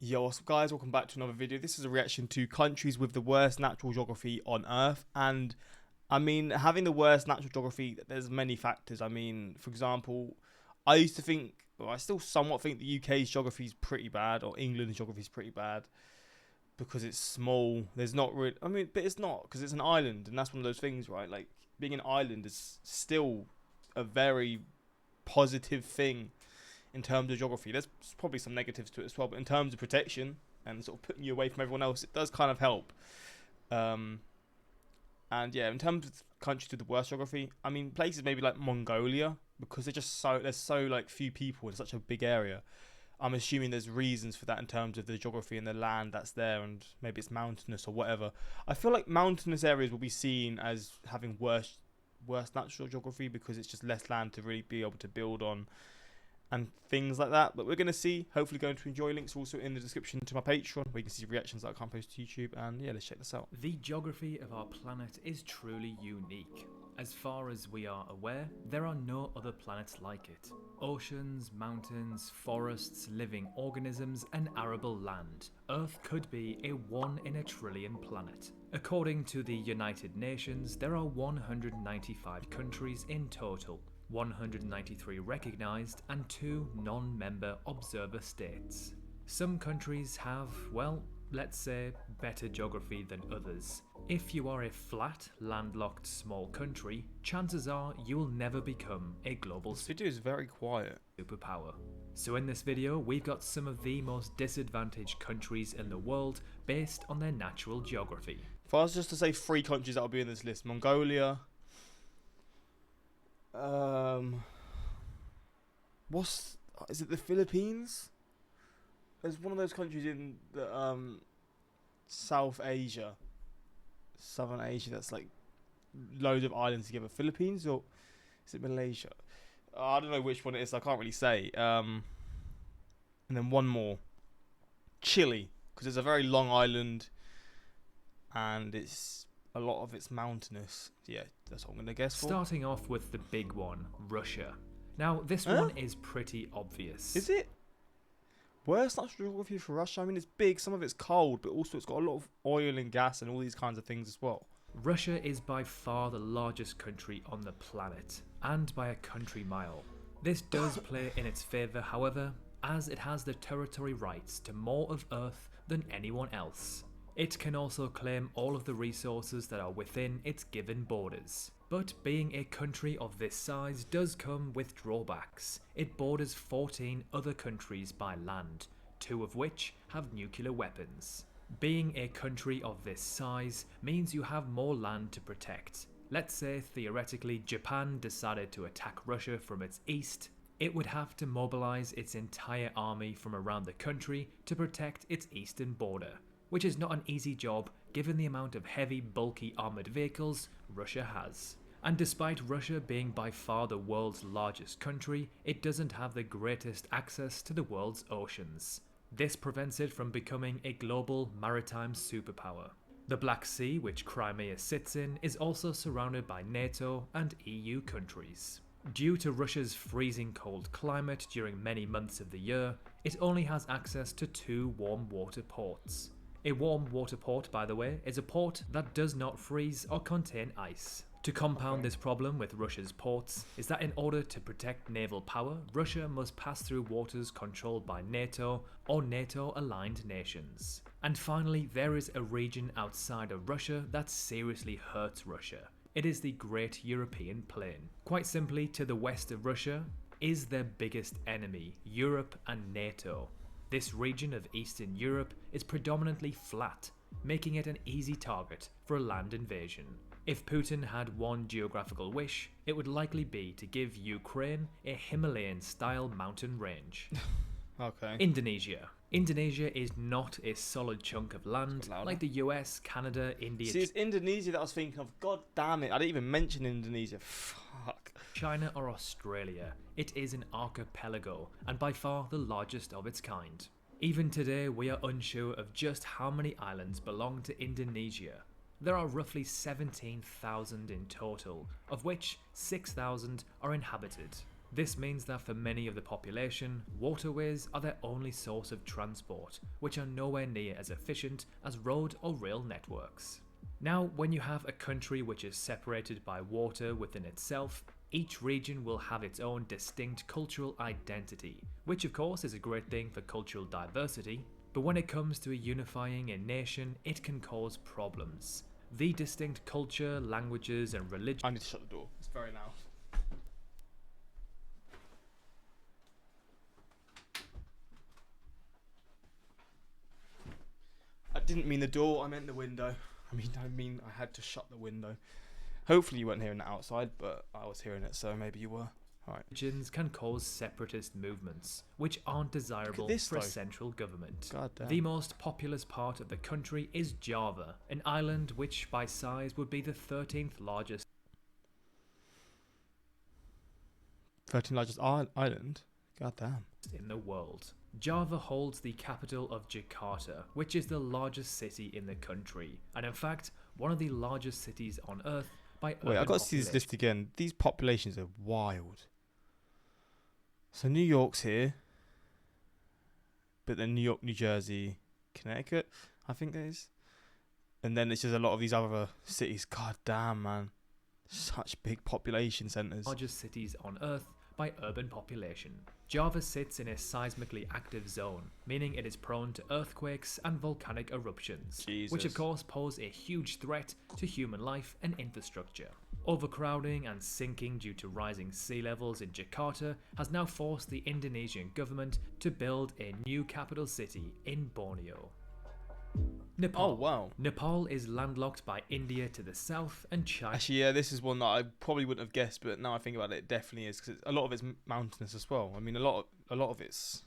Yo, what's up guys, welcome back to another video. This is a reaction to countries with the worst natural geography on Earth. And I mean, having the worst natural geography, there's many factors. I mean, for example, I used to think, well, I still somewhat think the UK's geography is pretty bad, or England's geography is pretty bad, because it's small. There's not really, I mean, but it's not, because it's an island, and that's one of those things, right? Like, being an island is still a very positive thing in terms of geography. There's probably some negatives to it as well, but in terms of protection and sort of putting you away from everyone else, it does kind of help. And yeah, in terms of countries with the worst geography, I mean places maybe like Mongolia, because there's so like few people in such a big area. I'm assuming there's reasons for that in terms of the geography and the land that's there, and maybe it's mountainous or whatever. I feel like mountainous areas will be seen as having worse natural geography because it's just less land to really be able to build on and things like that. But we're going to see. Hopefully going to enjoy. Links also in the description to my Patreon, where you can see reactions that I can't post to YouTube. And yeah, let's check this out. The geography of our planet is truly unique. As far as we are aware, there are no other planets like it. Oceans, mountains, forests, living organisms, and arable land. Earth could be a 1 in a trillion planet. According to the United Nations, there are 195 countries in total. 193 recognised and 2 non-member observer states. Some countries have, well, let's say, better geography than others. If you are a flat, landlocked small country, chances are you will never become a global This video is very quiet. superpower. So in this video, we've got some of the most disadvantaged countries in the world based on their natural geography. If I was just to say 3 countries that will be in this list: Mongolia, is it the Philippines? There's one of those countries in the South Asia, Southern Asia, that's like loads of islands together. Philippines, or is it Malaysia? I don't know which one it is, so I can't really say. And then one more, Chile, because it's a very long island and a lot of it's mountainous. Yeah, that's what I'm gonna guess for. Starting off with the big one, Russia. Now, this one is pretty obvious. Is it? Worst natural geography for Russia? I mean, it's big, some of it's cold, but also it's got a lot of oil and gas and all these kinds of things as well. Russia is by far the largest country on the planet, and by a country mile. This does play in its favour, however, as it has the territory rights to more of Earth than anyone else. It can also claim all of the resources that are within its given borders. But being a country of this size does come with drawbacks. It borders 14 other countries by land, 2 of which have nuclear weapons. Being a country of this size means you have more land to protect. Let's say theoretically Japan decided to attack Russia from its east. It would have to mobilize its entire army from around the country to protect its eastern border, which is not an easy job given the amount of heavy, bulky armoured vehicles Russia has. And despite Russia being by far the world's largest country, it doesn't have the greatest access to the world's oceans. This prevents it from becoming a global maritime superpower. The Black Sea, which Crimea sits in, is also surrounded by NATO and EU countries. Due to Russia's freezing cold climate during many months of the year, it only has access to 2 warm water ports. A warm water port, by the way, is a port that does not freeze or contain ice. To compound this problem with Russia's ports is that in order to protect naval power, Russia must pass through waters controlled by NATO or NATO-aligned nations. And finally, there is a region outside of Russia that seriously hurts Russia. It is the Great European Plain. Quite simply, to the west of Russia is their biggest enemy, Europe and NATO. This region of Eastern Europe is predominantly flat, making it an easy target for a land invasion. If Putin had one geographical wish, it would likely be to give Ukraine a Himalayan-style mountain range. Okay. Indonesia. Indonesia is not a solid chunk of land like the US, Canada, India. See, it's Indonesia that I was thinking of. God damn it, I didn't even mention Indonesia. Fuck. China or Australia. It is an archipelago, and by far the largest of its kind. Even today, we are unsure of just how many islands belong to Indonesia. There are roughly 17,000 in total, of which 6,000 are inhabited. This means that for many of the population, waterways are their only source of transport, which are nowhere near as efficient as road or rail networks. Now, when you have a country which is separated by water within itself, each region will have its own distinct cultural identity, which of course is a great thing for cultural diversity, but when it comes to unifying a nation, it can cause problems. The distinct culture, languages, and religion. I need to shut the door. It's very loud. I didn't mean the door, I meant the window. I mean I had to shut the window. Hopefully you weren't hearing that outside, but I was hearing it, so maybe you were. Alright. Regions can cause separatist movements, which aren't desirable for a central government. God damn. The most populous part of the country is Java, an island which by size would be the 13th largest 13th largest island? God damn. in the world. Java holds the capital of Jakarta, which is the largest city in the country, and in fact, one of the largest cities on Earth by urban Wait, I've got to see this population. list again. These populations are wild. So New York's here, but then New York, New Jersey, Connecticut, I think that is. And then it's just a lot of these other cities. God damn, man. Such big population centres. Largest cities on Earth by urban population. Java sits in a seismically active zone, meaning it is prone to earthquakes and volcanic eruptions, which of course pose a huge threat to human life and infrastructure. Overcrowding and sinking due to rising sea levels in Jakarta has now forced the Indonesian government to build a new capital city in Borneo. Nepal. Oh, wow. Nepal is landlocked by India to the south and China. Actually, yeah, this is one that I probably wouldn't have guessed, but now I think about it, it definitely is, because a lot of it's mountainous as well. I mean, a lot of it's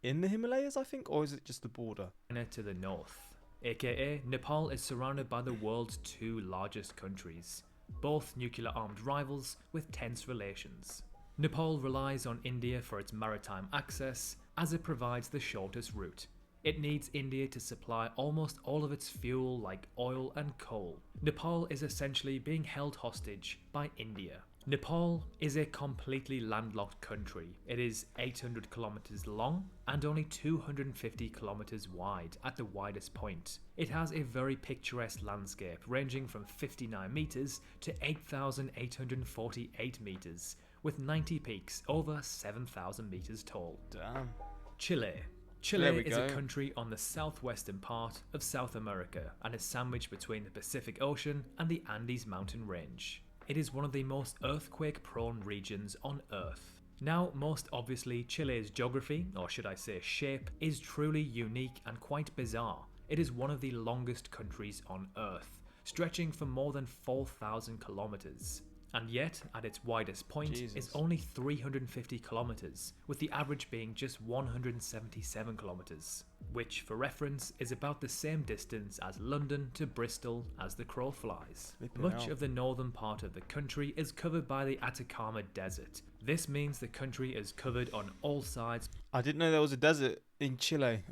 in the Himalayas, I think, or is it just the border? To the north, aka Nepal is surrounded by the world's two largest countries, both nuclear-armed rivals with tense relations. Nepal relies on India for its maritime access, as it provides the shortest route. It needs India to supply almost all of its fuel like oil and coal. Nepal is essentially being held hostage by India. Nepal is a completely landlocked country. It is 800 kilometers long and only 250 kilometers wide at the widest point. It has a very picturesque landscape ranging from 59 meters to 8,848 meters, with 90 peaks over 7,000 meters tall. Damn. Chile. Chile is a country on the southwestern part of South America and is sandwiched between the Pacific Ocean and the Andes mountain range. It is one of the most earthquake-prone regions on Earth. Now, most obviously, Chile's geography, or should I say shape, is truly unique and quite bizarre. It is one of the longest countries on Earth, stretching for more than 4,000 kilometers. And yet, at its widest point, is only 350 kilometers, with the average being just 177 kilometers, which, for reference, is about the same distance as London to Bristol as the crow flies. Much of the northern part of the country is covered by the Atacama Desert. This means the country is covered on all sides. I didn't know there was a desert in Chile.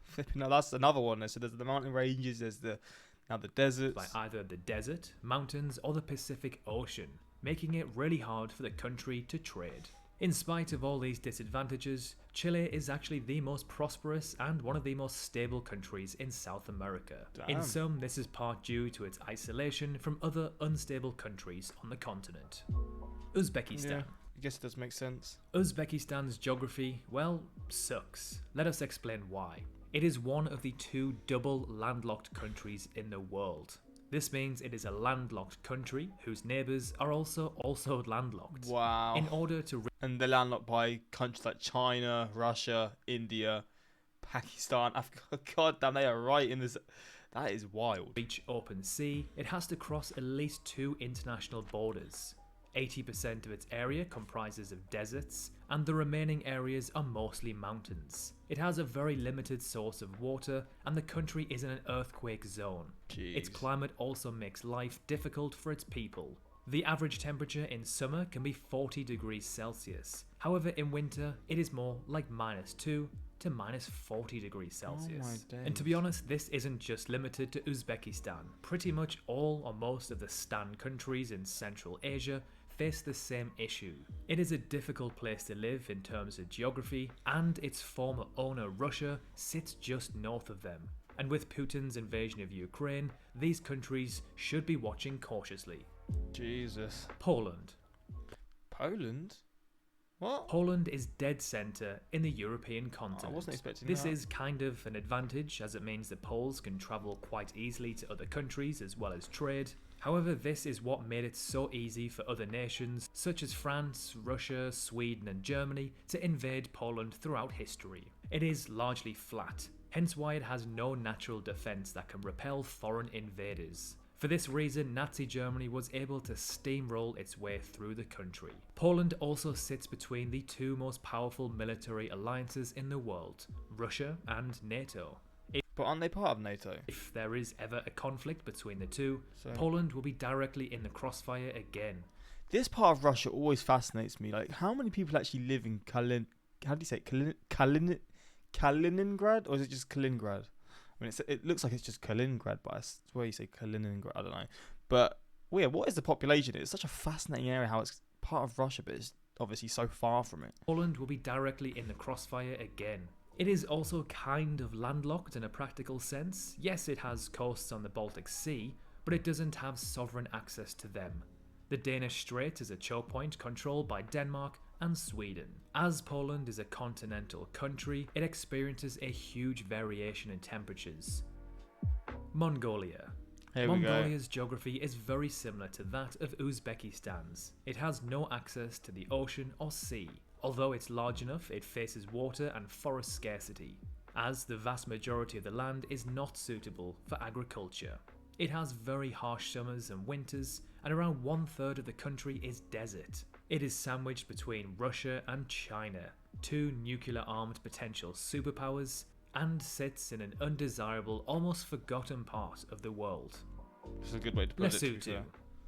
Flipping, that's another one. So there's the mountain ranges, there's the deserts. By either the desert, mountains, or the Pacific Ocean, making it really hard for the country to trade. In spite of all these disadvantages, Chile is actually the most prosperous and one of the most stable countries in South America. Damn. In some, this is part due to its isolation from other unstable countries on the continent. Uzbekistan. Yeah, I guess it does make sense. Uzbekistan's geography, well, sucks. Let us explain why. It is one of the two double landlocked countries in the world. This means it is a landlocked country whose neighbours are also landlocked. Wow. In order to and they're landlocked by countries like China, Russia, India, Pakistan, Africa. God damn, they are right in this. That is wild. Reach open sea, it has to cross at least two international borders. 80% of its area comprises of deserts, and the remaining areas are mostly mountains. It has a very limited source of water, and the country is in an earthquake zone. Jeez. Its climate also makes life difficult for its people. The average temperature in summer can be 40 degrees Celsius. However, in winter, it is more like -2 to -40 degrees Celsius. And to be honest, this isn't just limited to Uzbekistan. Pretty much all or most of the Stan countries in Central Asia face the same issue. It is a difficult place to live in terms of geography, and its former owner Russia sits just north of them. And with Putin's invasion of Ukraine, these countries should be watching cautiously. Jesus. Poland. Poland? What? Poland is dead centre in the European continent. I wasn't expecting This that. is kind of an advantage, as it means that Poles can travel quite easily to other countries as well as trade. However, this is what made it so easy for other nations, such as France, Russia, Sweden and Germany, to invade Poland throughout history. It is largely flat, hence why it has no natural defence that can repel foreign invaders. For this reason, Nazi Germany was able to steamroll its way through the country. Poland also sits between the two most powerful military alliances in the world, Russia and NATO. But aren't they part of NATO? If there is ever a conflict between the two, So Poland will be directly in the crossfire again. this part of Russia always fascinates me. Like, how many people actually live in how do you say it? Kaliningrad? Or is it just Kaliningrad? I mean, it looks like it's just Kaliningrad, but I swear you say Kaliningrad. I don't know. But, well, yeah, what is the population? It's such a fascinating area how it's part of Russia, but it's obviously so far from it. Poland will be directly in the crossfire again. It is also kind of landlocked in a practical sense. Yes, it has coasts on the Baltic Sea, but it doesn't have sovereign access to them. The Danish Strait is a choke point controlled by Denmark and Sweden. As Poland is a continental country, it experiences a huge variation in temperatures. Mongolia. Here we go. Mongolia's geography is very similar to that of Uzbekistan's. It has no access to the ocean or sea. Although it's large enough, it faces water and forest scarcity, as the vast majority of the land is not suitable for agriculture. It has very harsh summers and winters, and around 1/3 of the country is desert. It is sandwiched between Russia and China, two nuclear-armed potential superpowers, and sits in an undesirable, almost forgotten part of the world. It's a good way to put it. Lesotho.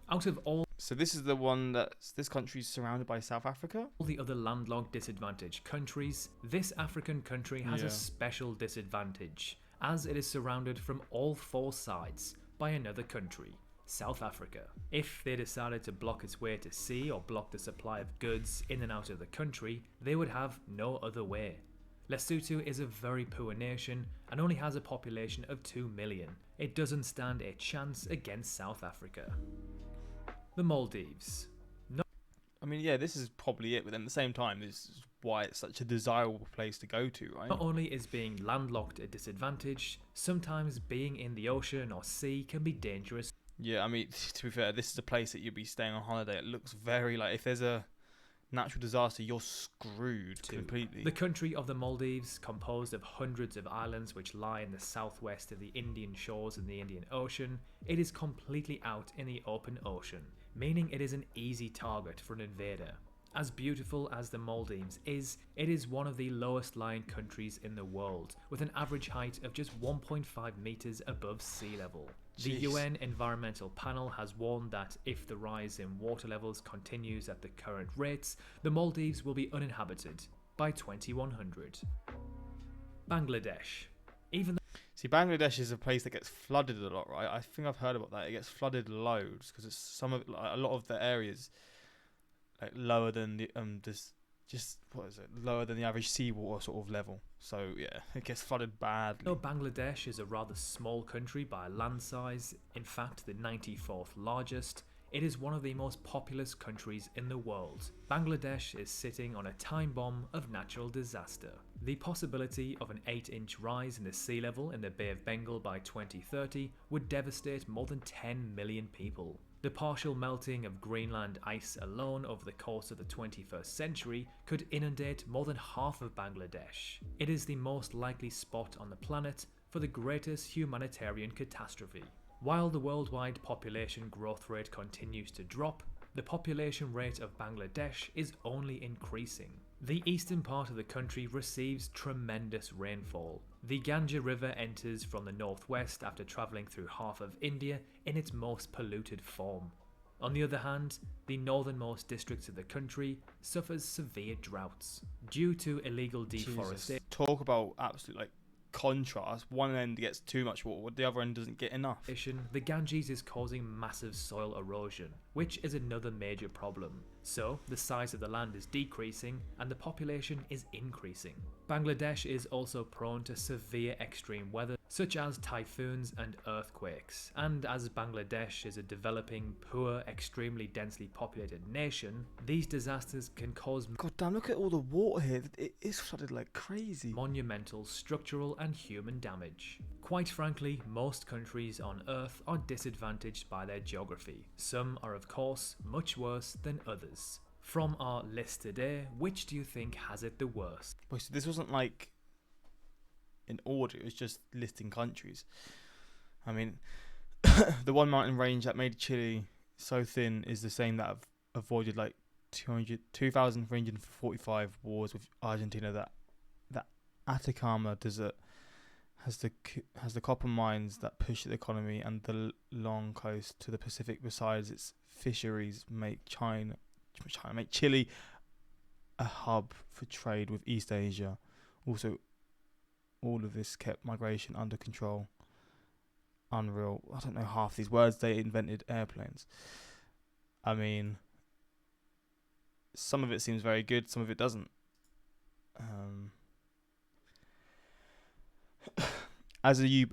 Out of all So this is the one this country's surrounded by South Africa? the other landlocked disadvantaged countries, this African country has Yeah. a special disadvantage, as it is surrounded from all four sides by another country, South Africa. If they decided to block its way to sea or block the supply of goods in and out of the country, they would have no other way. Lesotho is a very poor nation and only has a population of 2 million. It doesn't stand a chance against South Africa. The Maldives. I mean, yeah, this is probably it, but then at the same time, this is why it's such a desirable place to go to, right? Not only is being landlocked a disadvantage, sometimes being in the ocean or sea can be dangerous. Yeah, I mean, to be fair, this is a place that you'd be staying on holiday. It looks very like if there's a natural disaster, you're screwed completely. The country of the Maldives, composed of hundreds of islands which lie in the southwest of the Indian shores and the Indian Ocean, it is completely out in the open ocean, meaning it is an easy target for an invader. As beautiful as the Maldives is, it is one of the lowest lying countries in the world, with an average height of just 1.5 meters above sea level. The Jeez. UN Environmental Panel has warned that if the rise in water levels continues at the current rates, the Maldives will be uninhabited by 2100. Bangladesh. See, Bangladesh is a place that gets flooded a lot, right? I think I've heard about that. It gets flooded loads because it's a lot of the areas like lower than the lower than the average seawater sort of level. So yeah, it gets flooded badly. Though Bangladesh is a rather small country by land size, in fact the 94th largest, it is one of the most populous countries in the world. Bangladesh is sitting on a time bomb of natural disaster. The possibility of an 8-inch rise in the sea level in the Bay of Bengal by 2030 would devastate more than 10 million people. The partial melting of Greenland ice alone over the course of the 21st century could inundate more than half of Bangladesh. It is the most likely spot on the planet for the greatest humanitarian catastrophe. While the worldwide population growth rate continues to drop, the population rate of Bangladesh is only increasing. The eastern part of the country receives tremendous rainfall. The Ganga River enters from the northwest after travelling through half of India in its most polluted form. On the other hand, the northernmost districts of the country suffers severe droughts due to illegal deforestation. Talk about absolute contrast. One end gets too much water, the other end doesn't get enough. The Ganges is causing massive soil erosion, which is another major problem. So, the size of the land is decreasing and the population is increasing. Bangladesh is also prone to severe extreme weather, such as typhoons and earthquakes. And as Bangladesh is a developing, poor, extremely densely populated nation, these disasters can cause God damn, look at all the water here. It is flooded like crazy. monumental structural and human damage. Quite frankly, most countries on Earth are disadvantaged by their geography. Some are of course much worse than others. From our list today, which do you think has it the worst? Wait, so this wasn't like in order, it was just listing countries. I mean, the one mountain range that made Chile so thin is the same that have avoided like 2,345 wars with Argentina. That Atacama Desert has the copper mines that push the economy, and the long coast to the Pacific. Besides, its fisheries make Chile a hub for trade with East Asia. Also, all of this kept migration under control. Unreal. I don't know half these words. They invented airplanes. I mean, some of it seems very good, some of it doesn't. How do you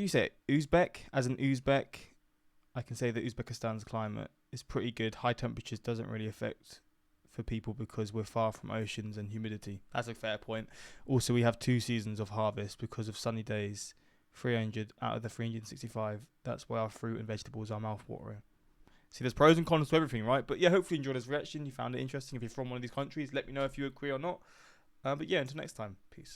say it? Uzbek? As an Uzbek, I can say that Uzbekistan's climate is pretty good. High temperatures doesn't really affect for people because we're far from oceans and humidity. That's a fair point. Also, we have 2 seasons of harvest because of sunny days. 300 out of the 365. That's why our fruit and vegetables are mouth-watering. See, there's pros and cons to everything, right? But yeah, hopefully you enjoyed this reaction. You found it interesting. If you're from one of these countries, let me know if you agree or not. But yeah, until next time. Peace.